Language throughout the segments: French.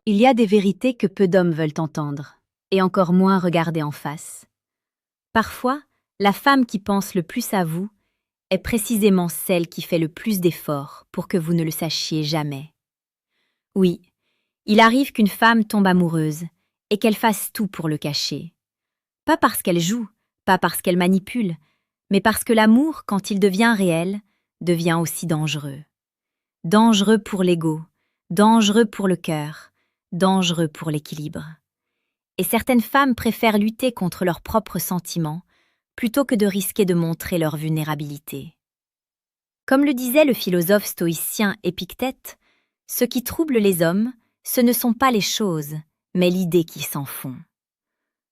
Il y a des vérités que peu d'hommes veulent entendre, et encore moins regarder en face. Parfois, la femme qui pense le plus à vous est précisément celle qui fait le plus d'efforts pour que vous ne le sachiez jamais. Oui, il arrive qu'une femme tombe amoureuse et qu'elle fasse tout pour le cacher. Pas parce qu'elle joue, pas parce qu'elle manipule, mais parce que l'amour, quand il devient réel, devient aussi dangereux. Dangereux pour l'ego, dangereux pour le cœur, dangereux pour l'équilibre. Et certaines femmes préfèrent lutter contre leurs propres sentiments plutôt que de risquer de montrer leur vulnérabilité. Comme le disait le philosophe stoïcien Épictète, ce qui trouble les hommes, ce ne sont pas les choses, mais l'idée qu'ils s'en font.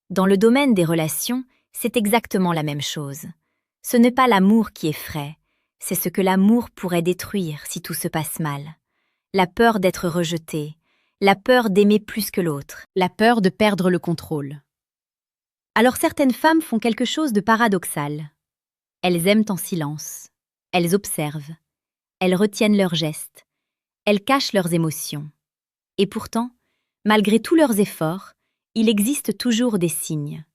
Dans le domaine des relations, c'est exactement la même chose. Ce n'est pas l'amour qui effraie, c'est ce que l'amour pourrait détruire si tout se passe mal. La peur d'être rejeté, la peur d'aimer plus que l'autre, la peur de perdre le contrôle. Alors certaines femmes font quelque chose de paradoxal. Elles aiment en silence, elles observent, elles retiennent leurs gestes, elles cachent leurs émotions. Et pourtant, malgré tous leurs efforts, il existe toujours des signes,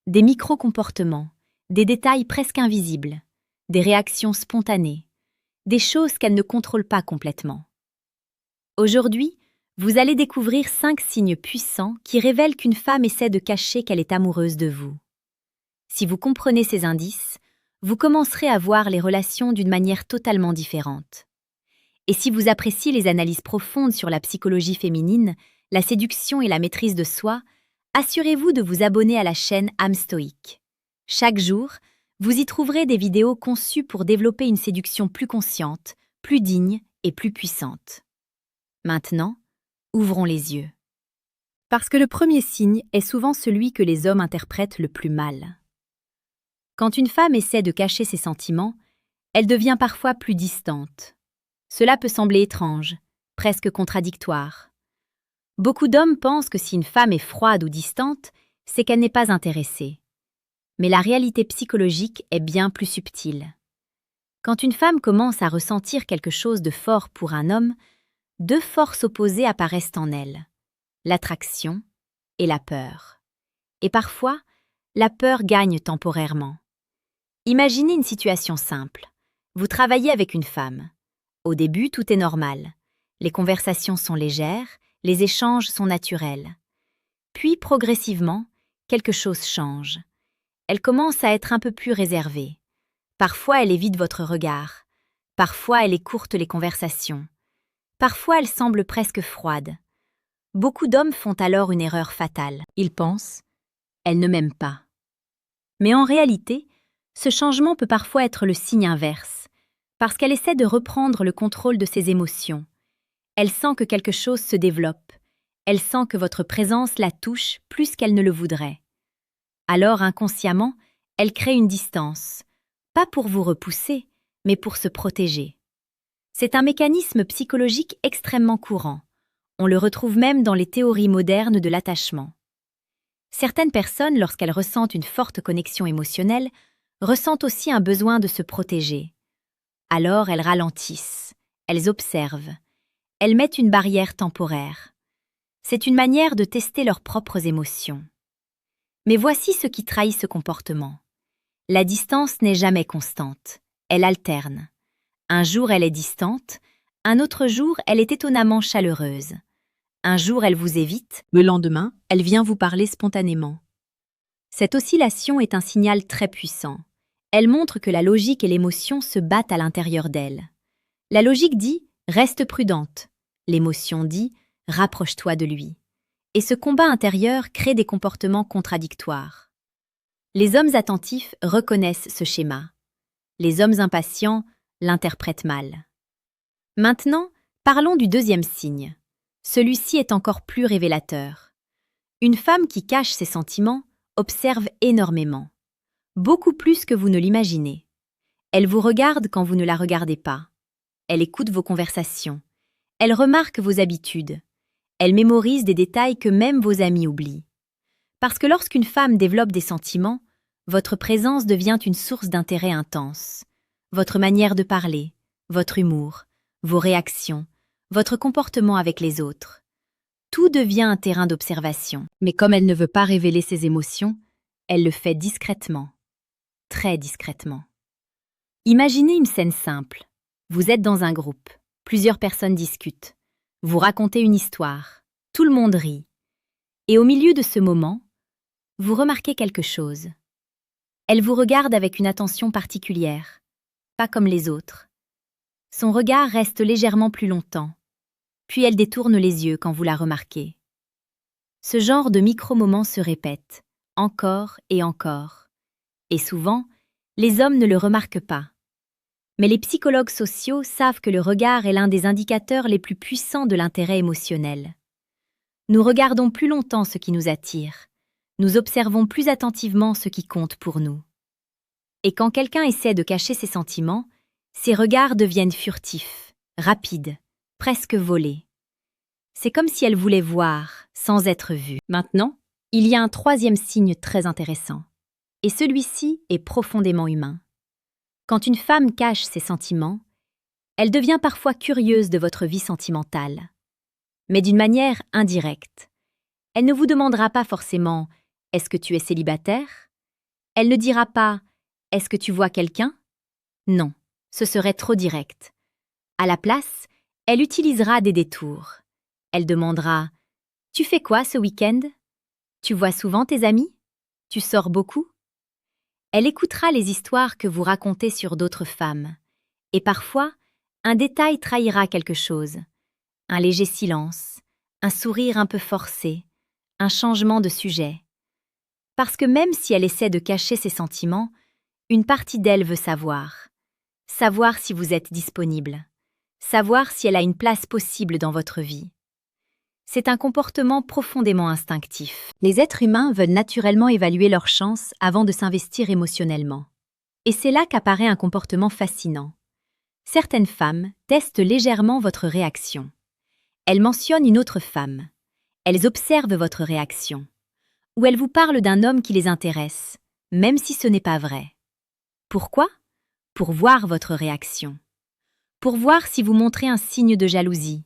des micro-comportements, des détails presque invisibles, des réactions spontanées, des choses qu'elles ne contrôlent pas complètement. Aujourd'hui, vous allez découvrir 5 signes puissants qui révèlent qu'une femme essaie de cacher qu'elle est amoureuse de vous. Si vous comprenez ces indices, vous commencerez à voir les relations d'une manière totalement différente. Et si vous appréciez les analyses profondes sur la psychologie féminine, la séduction et la maîtrise de soi, assurez-vous de vous abonner à la chaîne âme stoïque. Chaque jour, vous y trouverez des vidéos conçues pour développer une séduction plus consciente, plus digne et plus puissante. Maintenant, ouvrons les yeux. Parce que le premier signe est souvent celui que les hommes interprètent le plus mal. Quand une femme essaie de cacher ses sentiments, elle devient parfois plus distante. Cela peut sembler étrange, presque contradictoire. Beaucoup d'hommes pensent que si une femme est froide ou distante, c'est qu'elle n'est pas intéressée. Mais la réalité psychologique est bien plus subtile. Quand une femme commence à ressentir quelque chose de fort pour un homme, 2 forces opposées apparaissent en elle, l'attraction et la peur. Et parfois, la peur gagne temporairement. Imaginez une situation simple. Vous travaillez avec une femme. Au début, tout est normal. Les conversations sont légères, les échanges sont naturels. Puis, progressivement, quelque chose change. Elle commence à être un peu plus réservée. Parfois, elle évite votre regard. Parfois, elle écourte les conversations. Parfois, elle semble presque froide. Beaucoup d'hommes font alors une erreur fatale. Ils pensent « elle ne m'aime pas ». Mais en réalité, ce changement peut parfois être le signe inverse, parce qu'elle essaie de reprendre le contrôle de ses émotions. Elle sent que quelque chose se développe. Elle sent que votre présence la touche plus qu'elle ne le voudrait. Alors, inconsciemment, elle crée une distance, pas pour vous repousser, mais pour se protéger. C'est un mécanisme psychologique extrêmement courant. On le retrouve même dans les théories modernes de l'attachement. Certaines personnes, lorsqu'elles ressentent une forte connexion émotionnelle, ressentent aussi un besoin de se protéger. Alors elles ralentissent, elles observent, elles mettent une barrière temporaire. C'est une manière de tester leurs propres émotions. Mais voici ce qui trahit ce comportement. La distance n'est jamais constante, elle alterne. Un jour elle est distante, un autre jour elle est étonnamment chaleureuse. Un jour elle vous évite, le lendemain elle vient vous parler spontanément. Cette oscillation est un signal très puissant. Elle montre que la logique et l'émotion se battent à l'intérieur d'elle. La logique dit « reste prudente », l'émotion dit « rapproche-toi de lui ». Et ce combat intérieur crée des comportements contradictoires. Les hommes attentifs reconnaissent ce schéma. Les hommes impatients l'interprètent mal. Maintenant, parlons du deuxième signe. Celui-ci est encore plus révélateur. Une femme qui cache ses sentiments observe énormément. Beaucoup plus que vous ne l'imaginez. Elle vous regarde quand vous ne la regardez pas. Elle écoute vos conversations. Elle remarque vos habitudes. Elle mémorise des détails que même vos amis oublient. Parce que lorsqu'une femme développe des sentiments, votre présence devient une source d'intérêt intense. Votre manière de parler, votre humour, vos réactions, votre comportement avec les autres. Tout devient un terrain d'observation. Mais comme elle ne veut pas révéler ses émotions, Elle le fait discrètement, très discrètement. Imaginez une scène simple. Vous êtes dans un groupe, plusieurs personnes discutent. Vous racontez une histoire, tout le monde rit. Et au milieu de ce moment, vous remarquez quelque chose. Elle vous regarde avec une attention particulière, pas comme les autres. Son regard reste légèrement plus longtemps, puis elle détourne les yeux quand vous la remarquez. Ce genre de micro-moments se répète, encore et encore. Et souvent, les hommes ne le remarquent pas. Mais les psychologues sociaux savent que le regard est l'un des indicateurs les plus puissants de l'intérêt émotionnel. Nous regardons plus longtemps ce qui nous attire. Nous observons plus attentivement ce qui compte pour nous. Et quand quelqu'un essaie de cacher ses sentiments, ses regards deviennent furtifs, rapides, presque volés. C'est comme si elle voulait voir, sans être vue. Maintenant, il y a un troisième signe très intéressant. Et celui-ci est profondément humain. Quand une femme cache ses sentiments, elle devient parfois curieuse de votre vie sentimentale. Mais d'une manière indirecte. Elle ne vous demandera pas forcément « Est-ce que tu es célibataire ?» Elle ne dira pas « Est-ce que tu vois quelqu'un ?» Non, ce serait trop direct. À la place, elle utilisera des détours. Elle demandera « Tu fais quoi ce week-end ? Tu vois souvent tes amis ? Tu sors beaucoup ?» Elle écoutera les histoires que vous racontez sur d'autres femmes. Et parfois, un détail trahira quelque chose. Un léger silence, un sourire un peu forcé, un changement de sujet. Parce que même si elle essaie de cacher ses sentiments, une partie d'elle veut savoir. Savoir si vous êtes disponible. Savoir si elle a une place possible dans votre vie. C'est un comportement profondément instinctif. Les êtres humains veulent naturellement évaluer leurs chances avant de s'investir émotionnellement. Et c'est là qu'apparaît un comportement fascinant. Certaines femmes testent légèrement votre réaction. Elles mentionnent une autre femme. Elles observent votre réaction. Ou elles vous parlent d'un homme qui les intéresse, même si ce n'est pas vrai. Pourquoi ? Pour voir votre réaction. Pour voir si vous montrez un signe de jalousie.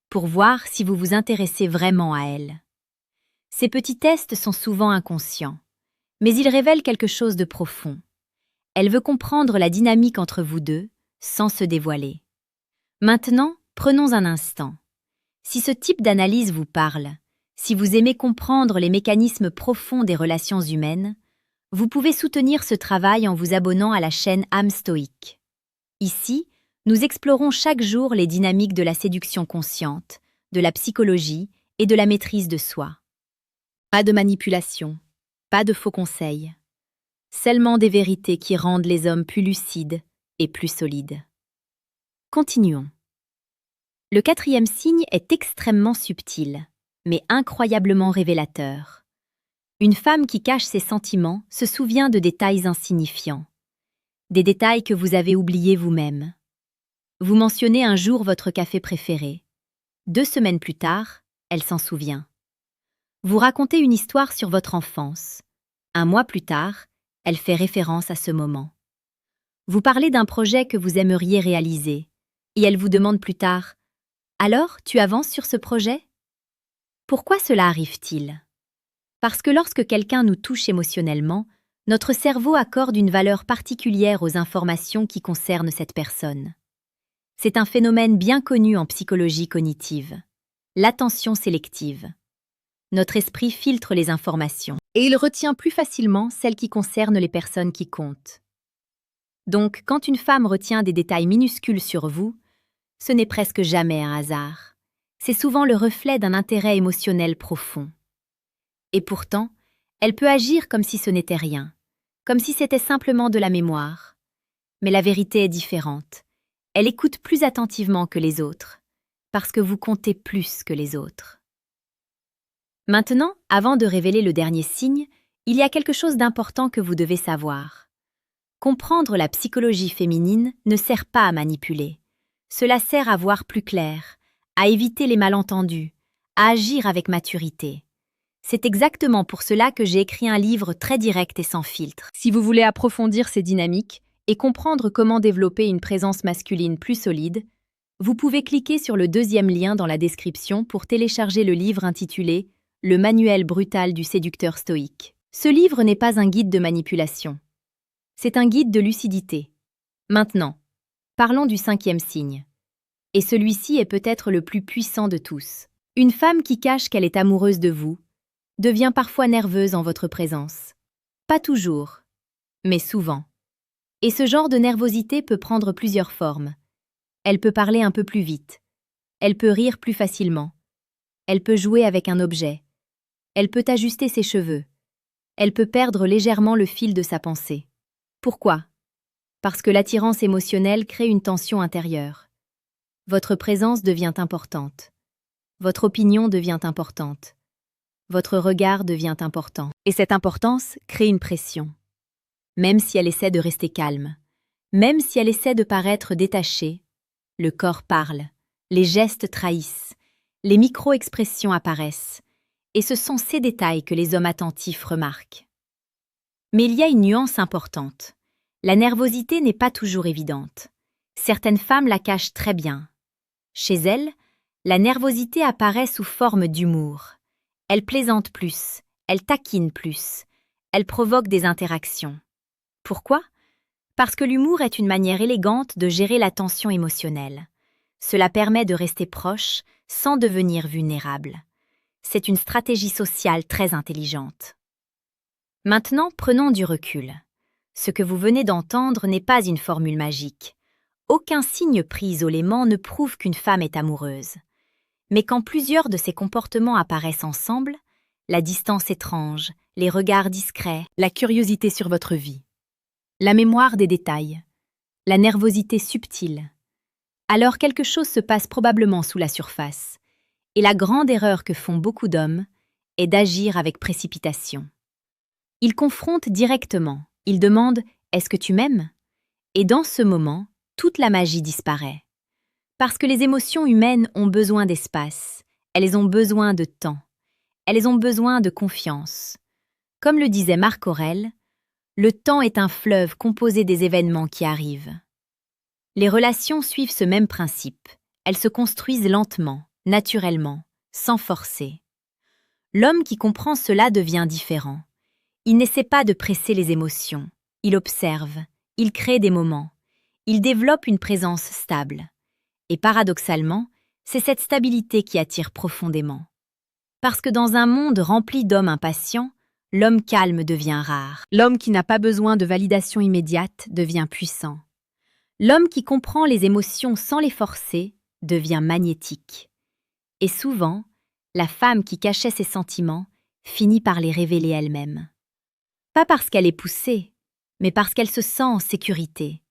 Pour voir si vous vous intéressez vraiment à elle. Ces petits tests sont souvent inconscients, mais ils révèlent quelque chose de profond. Elle veut comprendre la dynamique entre vous deux, sans se dévoiler. Maintenant, prenons un instant. Si ce type d'analyse vous parle, si vous aimez comprendre les mécanismes profonds des relations humaines, vous pouvez soutenir ce travail en vous abonnant à la chaîne âme stoïque. Ici, nous explorons chaque jour les dynamiques de la séduction consciente, de la psychologie et de la maîtrise de soi. Pas de manipulation, pas de faux conseils. Seulement des vérités qui rendent les hommes plus lucides et plus solides. Continuons. Le quatrième signe est extrêmement subtil, mais incroyablement révélateur. Une femme qui cache ses sentiments se souvient de détails insignifiants. Des détails que vous avez oubliés vous-même. Vous mentionnez un jour votre café préféré. 2 semaines plus tard, elle s'en souvient. Vous racontez une histoire sur votre enfance. 1 mois plus tard, elle fait référence à ce moment. Vous parlez d'un projet que vous aimeriez réaliser, et elle vous demande plus tard « Alors, tu avances sur ce projet ?» Pourquoi cela arrive-t-il ? Parce que lorsque quelqu'un nous touche émotionnellement, notre cerveau accorde une valeur particulière aux informations qui concernent cette personne. C'est un phénomène bien connu en psychologie cognitive, l'attention sélective. Notre esprit filtre les informations et il retient plus facilement celles qui concernent les personnes qui comptent. Donc, quand une femme retient des détails minuscules sur vous, ce n'est presque jamais un hasard. C'est souvent le reflet d'un intérêt émotionnel profond. Et pourtant, elle peut agir comme si ce n'était rien, comme si c'était simplement de la mémoire. Mais la vérité est différente. Elle écoute plus attentivement que les autres, parce que vous comptez plus que les autres. Maintenant, avant de révéler le dernier signe, il y a quelque chose d'important que vous devez savoir. Comprendre la psychologie féminine ne sert pas à manipuler. Cela sert à voir plus clair, à éviter les malentendus, à agir avec maturité. C'est exactement pour cela que j'ai écrit un livre très direct et sans filtre. Si vous voulez approfondir ces dynamiques et comprendre comment développer une présence masculine plus solide, Vous pouvez cliquer sur le deuxième lien dans la description pour télécharger le livre intitulé « Le manuel brutal du séducteur stoïque ». Ce livre n'est pas un guide de manipulation. C'est un guide de lucidité. Maintenant, parlons du 5e signe. Et celui-ci est peut-être le plus puissant de tous. Une femme qui cache qu'elle est amoureuse de vous devient parfois nerveuse en votre présence. Pas toujours, mais souvent. Et ce genre de nervosité peut prendre plusieurs formes. Elle peut parler un peu plus vite. Elle peut rire plus facilement. Elle peut jouer avec un objet. Elle peut ajuster ses cheveux. Elle peut perdre légèrement le fil de sa pensée. Pourquoi? Parce que l'attirance émotionnelle crée une tension intérieure. Votre présence devient importante. Votre opinion devient importante. Votre regard devient important. Et cette importance crée une pression. Même si elle essaie de rester calme, même si elle essaie de paraître détachée, le corps parle, les gestes trahissent, les micro-expressions apparaissent, et ce sont ces détails que les hommes attentifs remarquent. Mais il y a une nuance importante. La nervosité n'est pas toujours évidente. Certaines femmes la cachent très bien. Chez elles, la nervosité apparaît sous forme d'humour. Elle plaisante plus, elle taquine plus, elle provoque des interactions. Pourquoi? Parce que l'humour est une manière élégante de gérer la tension émotionnelle. Cela permet de rester proche sans devenir vulnérable. C'est une stratégie sociale très intelligente. Maintenant, prenons du recul. Ce que vous venez d'entendre n'est pas une formule magique. Aucun signe pris isolément ne prouve qu'une femme est amoureuse. Mais quand plusieurs de ces comportements apparaissent ensemble, la distance étrange, les regards discrets, la curiosité sur votre vie, la mémoire des détails, la nervosité subtile, alors quelque chose se passe probablement sous la surface, et la grande erreur que font beaucoup d'hommes est d'agir avec précipitation. Ils confrontent directement, ils demandent « Est-ce que tu m'aimes ?» Et dans ce moment, toute la magie disparaît. Parce que les émotions humaines ont besoin d'espace, elles ont besoin de temps, elles ont besoin de confiance. Comme le disait Marc Aurèle, le temps est un fleuve composé des événements qui arrivent. Les relations suivent ce même principe. Elles se construisent lentement, naturellement, sans forcer. L'homme qui comprend cela devient différent. Il n'essaie pas de presser les émotions. Il observe, il crée des moments. Il développe une présence stable. Et paradoxalement, c'est cette stabilité qui attire profondément. Parce que dans un monde rempli d'hommes impatients, l'homme calme devient rare. L'homme qui n'a pas besoin de validation immédiate devient puissant. L'homme qui comprend les émotions sans les forcer devient magnétique. Et souvent, la femme qui cachait ses sentiments finit par les révéler elle-même. Pas parce qu'elle est poussée, mais parce qu'elle se sent en sécurité,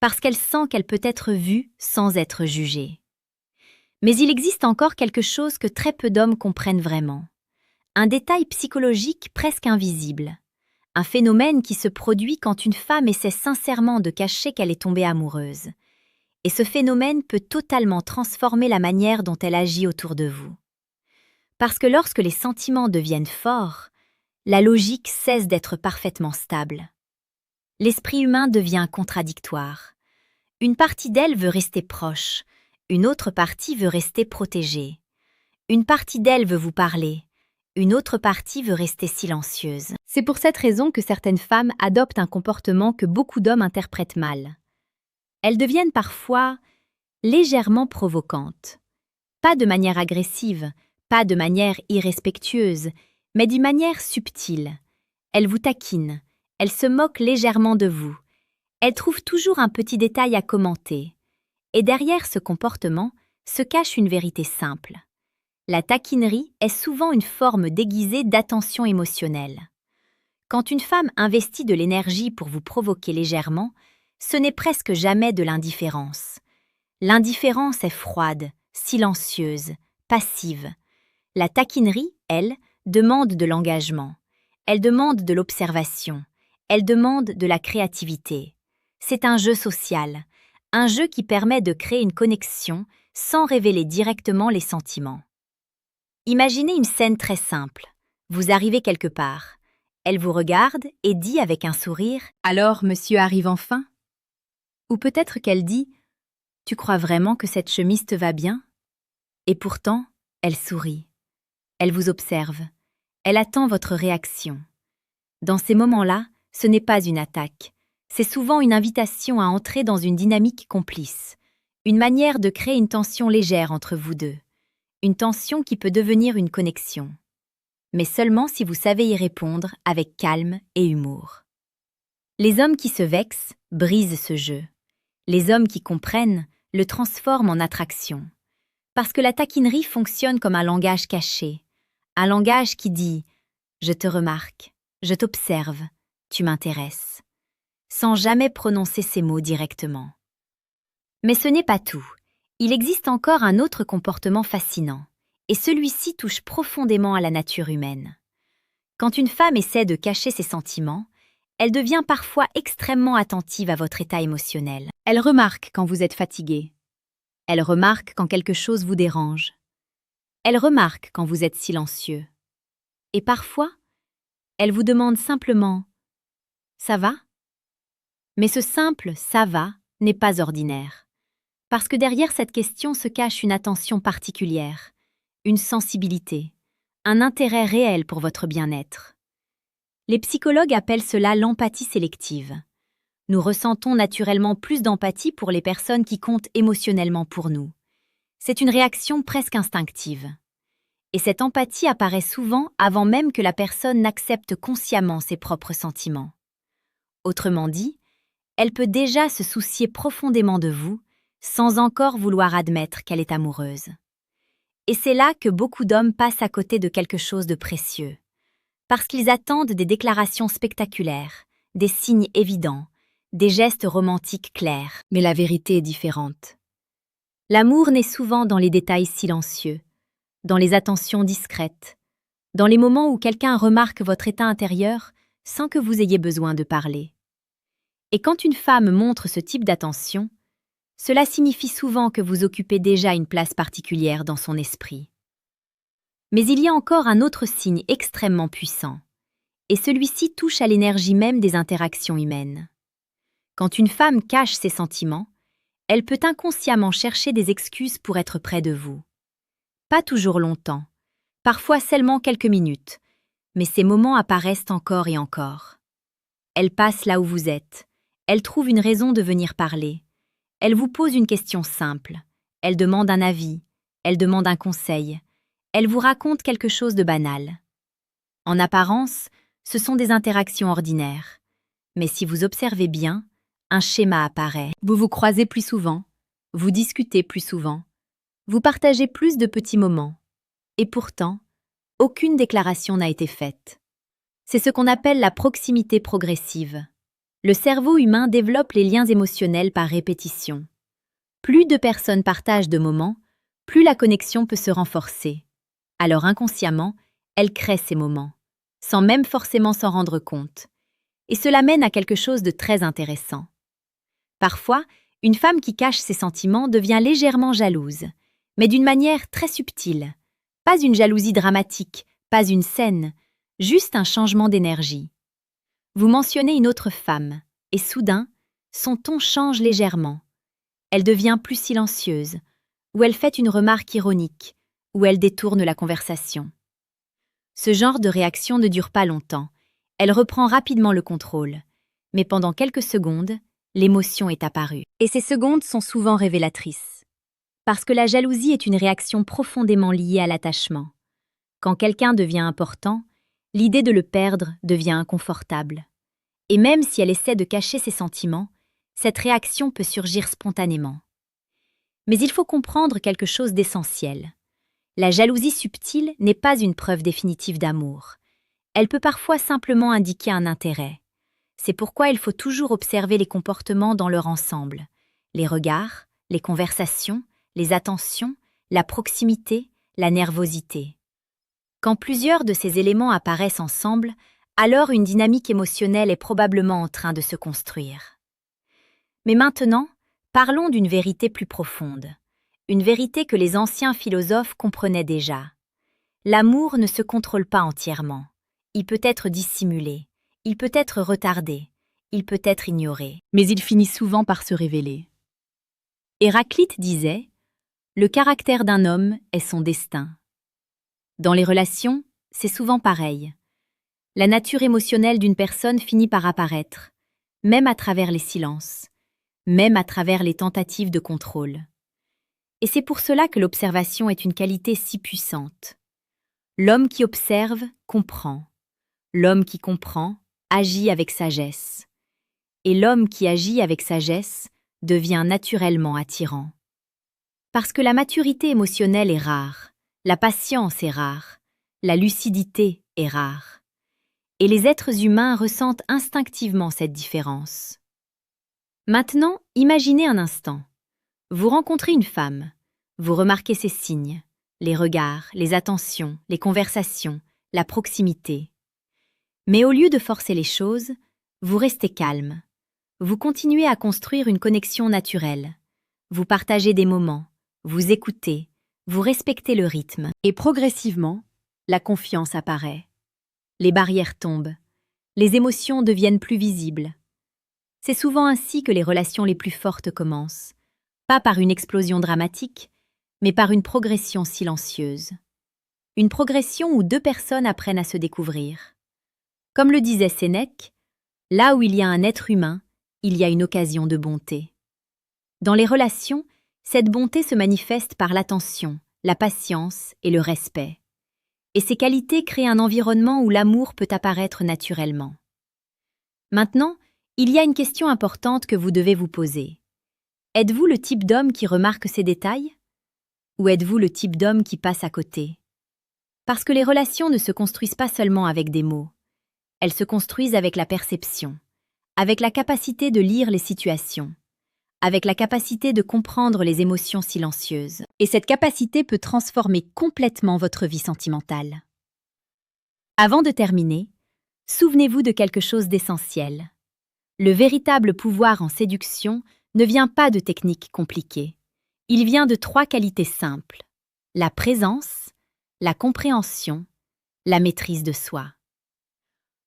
parce qu'elle sent qu'elle peut être vue sans être jugée. Mais il existe encore quelque chose que très peu d'hommes comprennent vraiment. Un détail psychologique presque invisible. Un phénomène qui se produit quand une femme essaie sincèrement de cacher qu'elle est tombée amoureuse. Et ce phénomène peut totalement transformer la manière dont elle agit autour de vous. Parce que lorsque les sentiments deviennent forts, la logique cesse d'être parfaitement stable. L'esprit humain devient contradictoire. Une partie d'elle veut rester proche, une autre partie veut rester protégée. Une partie d'elle veut vous parler, une autre partie veut rester silencieuse. C'est pour cette raison que certaines femmes adoptent un comportement que beaucoup d'hommes interprètent mal. Elles deviennent parfois légèrement provocantes. Pas de manière agressive, pas de manière irrespectueuse, mais d'une manière subtile. Elles vous taquinent, elles se moquent légèrement de vous. Elles trouvent toujours un petit détail à commenter. Et derrière ce comportement se cache une vérité simple. La taquinerie est souvent une forme déguisée d'attention émotionnelle. Quand une femme investit de l'énergie pour vous provoquer légèrement, ce n'est presque jamais de l'indifférence. L'indifférence est froide, silencieuse, passive. La taquinerie, elle, demande de l'engagement. Elle demande de l'observation. Elle demande de la créativité. C'est un jeu social, un jeu qui permet de créer une connexion sans révéler directement les sentiments. Imaginez une scène très simple. Vous arrivez quelque part. Elle vous regarde et dit avec un sourire « Alors, monsieur arrive enfin ?» Ou peut-être qu'elle dit Tu crois vraiment que cette chemise te va bien? Et pourtant, elle sourit. Elle vous observe. Elle attend votre réaction. Dans ces moments-là, ce n'est pas une attaque. C'est souvent une invitation à entrer dans une dynamique complice. Une manière de créer une tension légère entre vous deux. Une tension qui peut devenir une connexion. Mais seulement si vous savez y répondre avec calme et humour. Les hommes qui se vexent brisent ce jeu. Les hommes qui comprennent le transforment en attraction. Parce que la taquinerie fonctionne comme un langage caché. Un langage qui dit « je te remarque, je t'observe, tu m'intéresses », sans jamais prononcer ces mots directement. Mais ce n'est pas tout. Il existe encore un autre comportement fascinant, et celui-ci touche profondément à la nature humaine. Quand une femme essaie de cacher ses sentiments, elle devient parfois extrêmement attentive à votre état émotionnel. Elle remarque quand vous êtes fatigué. Elle remarque quand quelque chose vous dérange. Elle remarque quand vous êtes silencieux. Et parfois, elle vous demande simplement « ça va ?» Mais ce simple « ça va » n'est pas ordinaire. Parce que derrière cette question se cache une attention particulière, une sensibilité, un intérêt réel pour votre bien-être. Les psychologues appellent cela l'empathie sélective. Nous ressentons naturellement plus d'empathie pour les personnes qui comptent émotionnellement pour nous. C'est une réaction presque instinctive. Et cette empathie apparaît souvent avant même que la personne n'accepte consciemment ses propres sentiments. Autrement dit, elle peut déjà se soucier profondément de vous, sans encore vouloir admettre qu'elle est amoureuse. Et c'est là que beaucoup d'hommes passent à côté de quelque chose de précieux. Parce qu'ils attendent des déclarations spectaculaires, des signes évidents, des gestes romantiques clairs. Mais la vérité est différente. L'amour naît souvent dans les détails silencieux, dans les attentions discrètes, dans les moments où quelqu'un remarque votre état intérieur sans que vous ayez besoin de parler. Et quand une femme montre ce type d'attention, cela signifie souvent que vous occupez déjà une place particulière dans son esprit. Mais il y a encore un autre signe extrêmement puissant, et celui-ci touche à l'énergie même des interactions humaines. Quand une femme cache ses sentiments, elle peut inconsciemment chercher des excuses pour être près de vous. Pas toujours longtemps, parfois seulement quelques minutes, mais ces moments apparaissent encore et encore. Elle passe là où vous êtes, elle trouve une raison de venir parler. Elle vous pose une question simple, elle demande un avis, elle demande un conseil, elle vous raconte quelque chose de banal. En apparence, ce sont des interactions ordinaires, mais si vous observez bien, un schéma apparaît. Vous vous croisez plus souvent, vous discutez plus souvent, vous partagez plus de petits moments, et pourtant, aucune déclaration n'a été faite. C'est ce qu'on appelle la proximité progressive. Le cerveau humain développe les liens émotionnels par répétition. Plus de personnes partagent de moments, plus la connexion peut se renforcer. Alors inconsciemment, elle crée ces moments, sans même forcément s'en rendre compte. Et cela mène à quelque chose de très intéressant. Parfois, une femme qui cache ses sentiments devient légèrement jalouse, mais d'une manière très subtile. Pas une jalousie dramatique, pas une scène, juste un changement d'énergie. Vous mentionnez une autre femme, et soudain, son ton change légèrement. Elle devient plus silencieuse, ou elle fait une remarque ironique, ou elle détourne la conversation. Ce genre de réaction ne dure pas longtemps. Elle reprend rapidement le contrôle, mais pendant quelques secondes, l'émotion est apparue. Et ces secondes sont souvent révélatrices. Parce que la jalousie est une réaction profondément liée à l'attachement. Quand quelqu'un devient important, l'idée de le perdre devient inconfortable. Et même si elle essaie de cacher ses sentiments, cette réaction peut surgir spontanément. Mais il faut comprendre quelque chose d'essentiel. La jalousie subtile n'est pas une preuve définitive d'amour. Elle peut parfois simplement indiquer un intérêt. C'est pourquoi il faut toujours observer les comportements dans leur ensemble. Les regards, les conversations, les attentions, la proximité, la nervosité. Quand plusieurs de ces éléments apparaissent ensemble, alors une dynamique émotionnelle est probablement en train de se construire. Mais maintenant, parlons d'une vérité plus profonde. Une vérité que les anciens philosophes comprenaient déjà. L'amour ne se contrôle pas entièrement. Il peut être dissimulé, il peut être retardé, il peut être ignoré. Mais il finit souvent par se révéler. Héraclite disait « Le caractère d'un homme est son destin ». Dans les relations, c'est souvent pareil. La nature émotionnelle d'une personne finit par apparaître, même à travers les silences, même à travers les tentatives de contrôle. Et c'est pour cela que l'observation est une qualité si puissante. L'homme qui observe comprend. L'homme qui comprend agit avec sagesse. Et l'homme qui agit avec sagesse devient naturellement attirant. Parce que la maturité émotionnelle est rare, la patience est rare, la lucidité est rare. Et les êtres humains ressentent instinctivement cette différence. Maintenant, imaginez un instant. Vous rencontrez une femme, vous remarquez ses signes, les regards, les attentions, les conversations, la proximité. Mais au lieu de forcer les choses, vous restez calme. Vous continuez à construire une connexion naturelle. Vous partagez des moments, vous écoutez, vous respectez le rythme. Et progressivement, la confiance apparaît. Les barrières tombent. Les émotions deviennent plus visibles. C'est souvent ainsi que les relations les plus fortes commencent. Pas par une explosion dramatique, mais par une progression silencieuse. Une progression où deux personnes apprennent à se découvrir. Comme le disait Sénèque, là où il y a un être humain, il y a une occasion de bonté. Dans les relations, cette bonté se manifeste par l'attention, la patience et le respect. Et ces qualités créent un environnement où l'amour peut apparaître naturellement. Maintenant, il y a une question importante que vous devez vous poser. Êtes-vous le type d'homme qui remarque ces détails? Ou êtes-vous le type d'homme qui passe à côté? Parce que les relations ne se construisent pas seulement avec des mots. Elles se construisent avec la perception, avec la capacité de lire les situations, avec la capacité de comprendre les émotions silencieuses. Et cette capacité peut transformer complètement votre vie sentimentale. Avant de terminer, souvenez-vous de quelque chose d'essentiel. Le véritable pouvoir en séduction ne vient pas de techniques compliquées. Il vient de 3 qualités simples: la présence, la compréhension, la maîtrise de soi.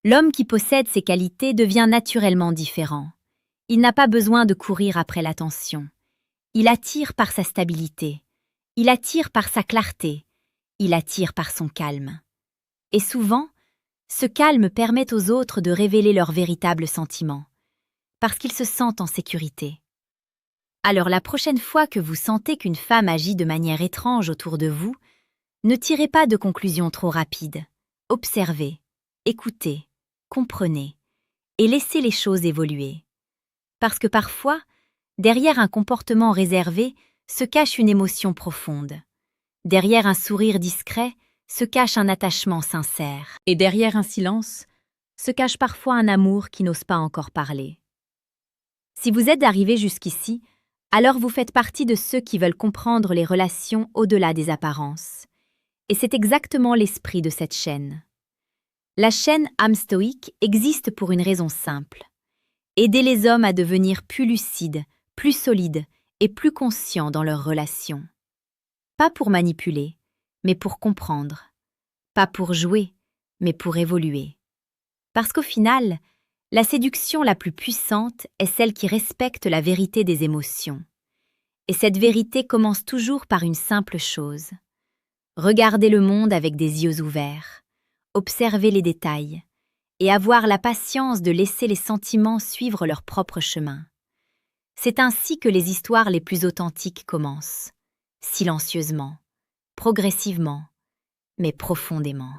L'homme qui possède ces qualités devient naturellement différent. Il n'a pas besoin de courir après l'attention. Il attire par sa stabilité. Il attire par sa clarté. Il attire par son calme. Et souvent, ce calme permet aux autres de révéler leurs véritables sentiments, parce qu'ils se sentent en sécurité. Alors la prochaine fois que vous sentez qu'une femme agit de manière étrange autour de vous, ne tirez pas de conclusions trop rapides. Observez, écoutez, comprenez, et laissez les choses évoluer. Parce que parfois, derrière un comportement réservé, se cache une émotion profonde. Derrière un sourire discret, se cache un attachement sincère. Et derrière un silence, se cache parfois un amour qui n'ose pas encore parler. Si vous êtes arrivé jusqu'ici, alors vous faites partie de ceux qui veulent comprendre les relations au-delà des apparences. Et c'est exactement l'esprit de cette chaîne. La chaîne âme stoïque existe pour une raison simple: aider les hommes à devenir plus lucides, plus solides et plus conscients dans leurs relations. Pas pour manipuler, mais pour comprendre. Pas pour jouer, mais pour évoluer. Parce qu'au final, la séduction la plus puissante est celle qui respecte la vérité des émotions. Et cette vérité commence toujours par une simple chose: regarder le monde avec des yeux ouverts, observer les détails, et avoir la patience de laisser les sentiments suivre leur propre chemin. C'est ainsi que les histoires les plus authentiques commencent, silencieusement, progressivement, mais profondément.